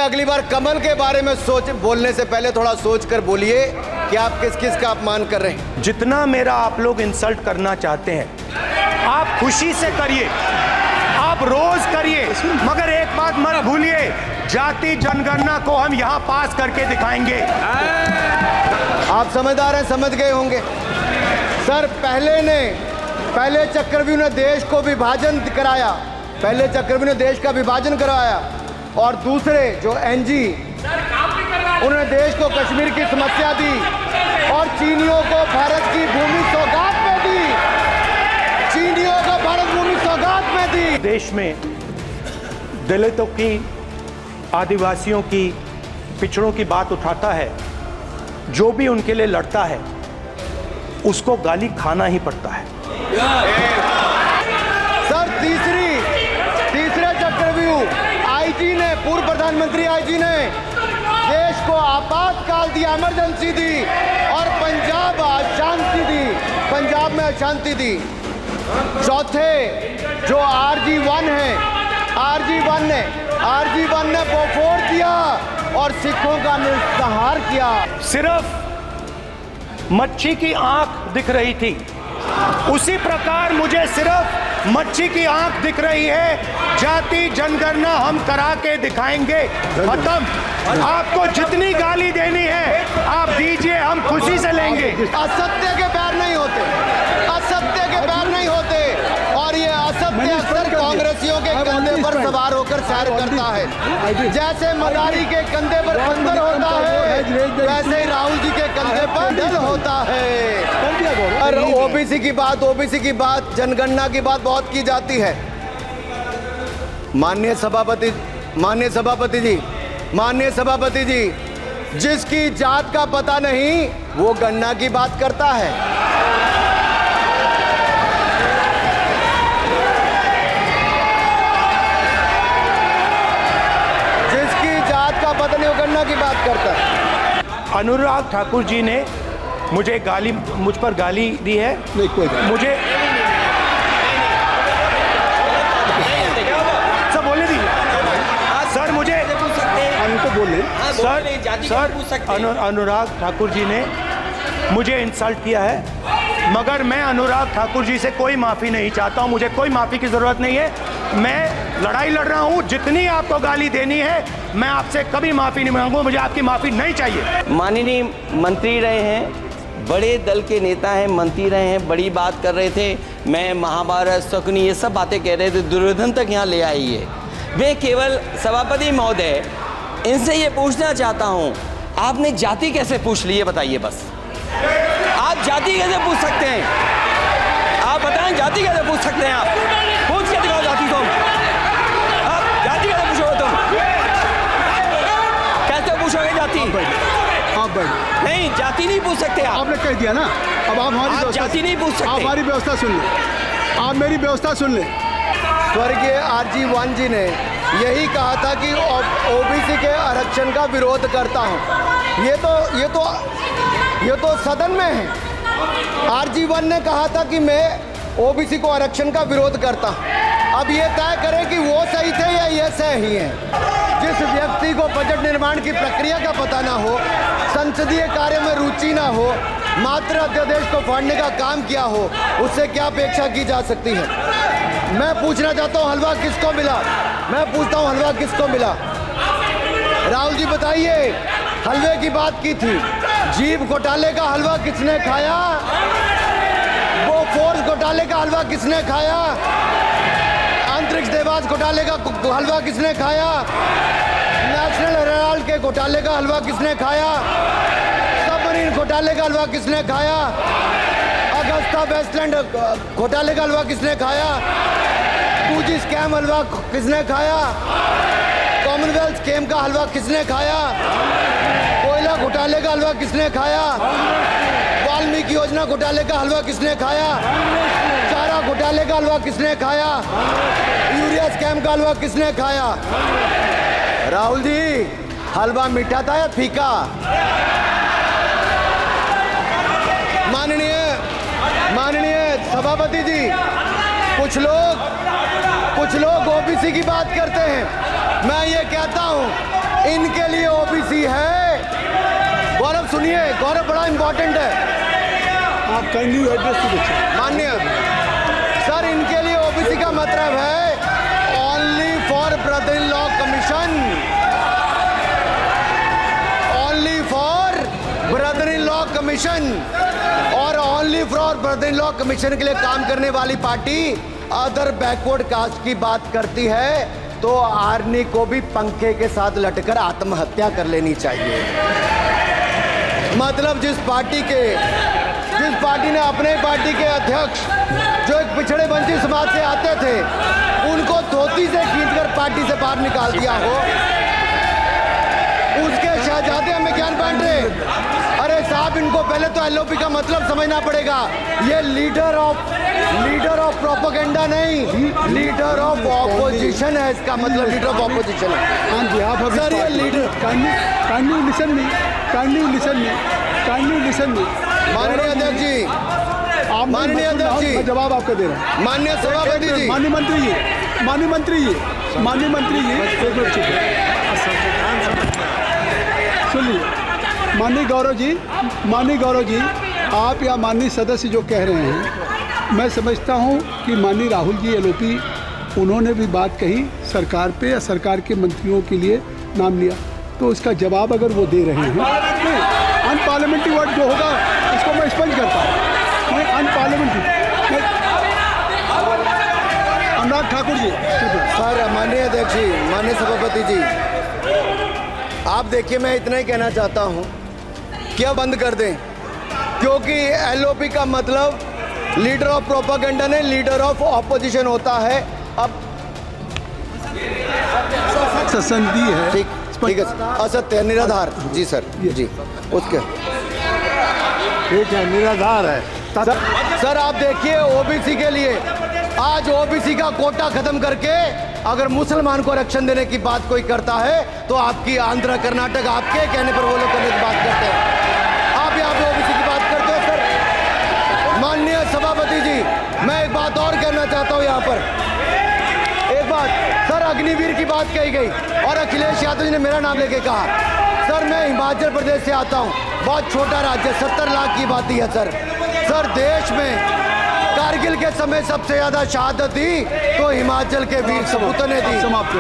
अगली बार कमल के बारे में बोलने से पहले थोड़ा सोच कर बोलिए कि आप किस किस का अपमान कर रहे हैं। जितना मेरा आप लोग इंसल्ट करना चाहते हैं आप खुशी से करिए, आप रोज करिए, मगर एक बात मत भूलिए, जाति जनगणना को हम यहाँ पास करके दिखाएंगे। आप समझदार हैं, समझ गए होंगे। सर पहले चक्रव्यूह ने देश को विभाजन कराया, पहले चक्रव्यूह ने देश का विभाजन करवाया, और दूसरे जो एनजी उन्होंने देश को कश्मीर की समस्या दी और चीनियों को भारत की भूमि सौगात में दी, चीनियों को भारत भूमि सौगात में दी। देश में दलितों की, आदिवासियों की, पिछड़ों की बात उठाता है, जो भी उनके लिए लड़ता है उसको गाली खाना ही पड़ता है। सर तीसरे चक्रव्यूह आईजी ने, पूर्व प्रधानमंत्री आईजी ने देश को आपातकाल दिया, इमरजेंसी दी, और पंजाब में अशांति दी। चौथे जो RG1 है, RG1 ने बोफोर्स दिया और सिखों का नरसंहार किया। सिर्फ मच्छी की आंख दिख रही थी, उसी प्रकार मुझे सिर्फ मच्छी की आंख दिख रही है। जाति जनगणना हम करा के दिखाएंगे। खत्म। आपको जितनी गाली देनी है आप दीजिए, हम खुशी से लेंगे। असत्य के पैर नहीं होते, असत्य के पैर नहीं होते, और ये असत्य अक्सर कांग्रेसियों के कंधे पर सवार होकर सैर करता है। जैसे मदारी के कंधे पर बंदर होता है, वैसे ही राहुल जी के कंधे पर दल होता है। और ओबीसी की बात, जनगणना की बात बहुत की जाती है। माननीय सभापति जी, जिसकी जात का पता नहीं वो गणना की बात करता है। जिसकी जात का पता नहीं वो गणना की बात करता है। अनुराग ठाकुर जी ने मुझ पर गाली दी है। नहीं, कोई मुझे सब बोले दी सर, मुझे अनुराग ठाकुर जी ने मुझे इंसल्ट किया है, मगर मैं अनुराग ठाकुर जी से कोई माफ़ी नहीं चाहता हूं। मुझे कोई माफ़ी की ज़रूरत नहीं है। मैं लड़ाई लड़ रहा हूं। जितनी आपको गाली देनी है मैं आपसे कभी माफ़ी नहीं मांगूंगा। मुझे आपकी माफ़ी नहीं चाहिए। माननीय मंत्री रहे हैं, बड़े दल के नेता हैं, मंत्री रहे हैं, बड़ी बात कर रहे थे। मैं महाभारत, शकुनी, ये सब बातें कह रहे थे, दुर्योधन तक यहाँ ले आई है। मैं केवल सभापति महोदय इनसे ये पूछना चाहता हूँ, आपने जाति कैसे पूछ ली है बताइए बस। आप जाति कैसे पूछ सकते हैं? आप बताएं जाति कैसे पूछ सकते हैं? आप पूछ के दिखाओ जाति को। आप जाति कैसे पूछोगे? तुम कैसे पूछोगे जाति? नहीं, जाति नहीं पूछ सकते आप। आपने कह दिया ना। अब आप हमारी जाति नहीं पूछ सकते। आप हमारी व्यवस्था सुन लें, आप मेरी व्यवस्था सुन लें। स्वर्गीय RG1 जी ने यही कहा था कि ओबीसी के आरक्षण का विरोध करता हूं। ये तो सदन में है। RG1 ने कहा था कि मैं ओबीसी को आरक्षण का विरोध करता हूं। अब ये तय करें कि वो सही थे या ये सही हैं। जिस व्यक्ति को बजट निर्माण की प्रक्रिया का पता ना हो, संसदीय कार्य में रुचि ना हो, मात्र अध्यादेश को फाड़ने का काम किया हो, उससे क्या अपेक्षा की जा सकती है? मैं पूछना चाहता हूँ, हलवा किसको मिला? मैं पूछता हूँ, हलवा किसको मिला? राहुल जी बताइए, हलवे की बात की थी। जीभ घोटाले का हलवा किसने खाया? वो फोर्स घोटाले का हलवा किसने खाया? अंतरिक्ष देवास घोटाले का हलवा किसने खाया? नेशनल हेराल्ड के घोटाले का हलवा किसने खाया? सबमरीन घोटाले का हलवा किसने खाया? अगस्ता वेस्टलैंड घोटाले का हलवा किसने खाया? 2G स्कैम हलवा किसने खाया? कॉमनवेल्थ स्कैम का हलवा किसने खाया? कोयला घोटाले का हलवा किसने खाया? वाल्मीकि योजना घोटाले का हलवा किसने खाया? चारा घोटाले का हलवा किसने खाया? यूरिया स्कैम का हलवा किसने खाया? राहुल जी, हलवा मीठा था या फीका? माननीय सभापति जी, कुछ लोग ओबीसी की बात करते हैं। मैं ये कहता हूं इनके लिए ओबीसी है। गौरव सुनिए, गौरव बड़ा इंपॉर्टेंट है। आप can you address to the chair? माननीय सर, इनके लिए ओबीसी का मतलब है only for brother in law commission, only for brother in law commission. और only for brother in law commission के लिए काम करने वाली पार्टी अदर बैकवर्ड कास्ट की बात करती है तो आर्नी को भी पंखे के साथ लटकर आत्महत्या कर लेनी चाहिए। मतलब जिस पार्टी ने अपने पार्टी के अध्यक्ष जो एक पिछड़े वंचित समाज से आते थे उनको धोती से खींचकर पार्टी से बाहर निकाल दिया हो, उसके शहजादे हमें ज्ञान बांट रहे। अरे साहब, इनको पहले तो एलओपी का मतलब समझना पड़ेगा। ये लीडर ऑफ प्रोपेगेंडा नहीं, लीडर ऑफ ऑपोजिशन है। इसका मतलब लीडर ऑफ ऑपोजिशन है। हाँ जी, आप अभी सर, ये leader can you listen me? माननीय अध्यक्ष जी, माननीय अध्यक्ष जी, मैं जवाब आपको दे रहा हूँ। माननीय सभापति जी, माननीय मंत्री जी, एक मिनट चुप रहिए। सुनिए, माननीय गौरव जी, आप या माननीय सदस्य जो कह रहे हैं, मैं समझता हूं कि माननीय राहुल जी एलओपी उन्होंने भी बात कही सरकार पे या सरकार के मंत्रियों के लिए नाम लिया, तो इसका जवाब अगर वो दे रहे हैं, अनपार्लियामेंट्री वर्ड जो होगा उसको मैं स्पष्ट करता हूँ। मैं अनपार्लियामेंट्री अनुराग ठाकुर जी। सर, माननीय अध्यक्ष जी, माननीय सभापति जी, आप देखिए, मैं इतना ही कहना चाहता हूं, क्या बंद कर दें, क्योंकि एलओपी का मतलब लीडर ऑफ प्रोपेगेंडा नहीं, लीडर ऑफ ऑपोजिशन होता है। अब संधि है, ठीक है, असत्य निराधार। जी सर, जी उसके ठीक है, निराधार है। सर आप देखिए, ओबीसी के लिए आज ओबीसी का कोटा खत्म करके अगर मुसलमान को आरक्षण देने की बात कोई करता है तो आपकी आंध्र कर्नाटक आपके कहने पर वो लोग करने की बात करते हैं। आप यहाँ पे ओबीसी की बात करते हो सर। माननीय सभापति जी, मैं एक बात और कहना चाहता हूँ यहाँ पर। एक बात सर, अग्निवीर की बात कही गई और अखिलेश यादव जी ने मेरा नाम लेके कहा। सर, मैं हिमाचल प्रदेश से आता हूँ, बहुत छोटा राज्य, 70 लाख की आबादी है सर। देश में कारगिल के समय सबसे ज्यादा शहादत दी तो हिमाचल के वीर सपूतों ने दी। समाप्त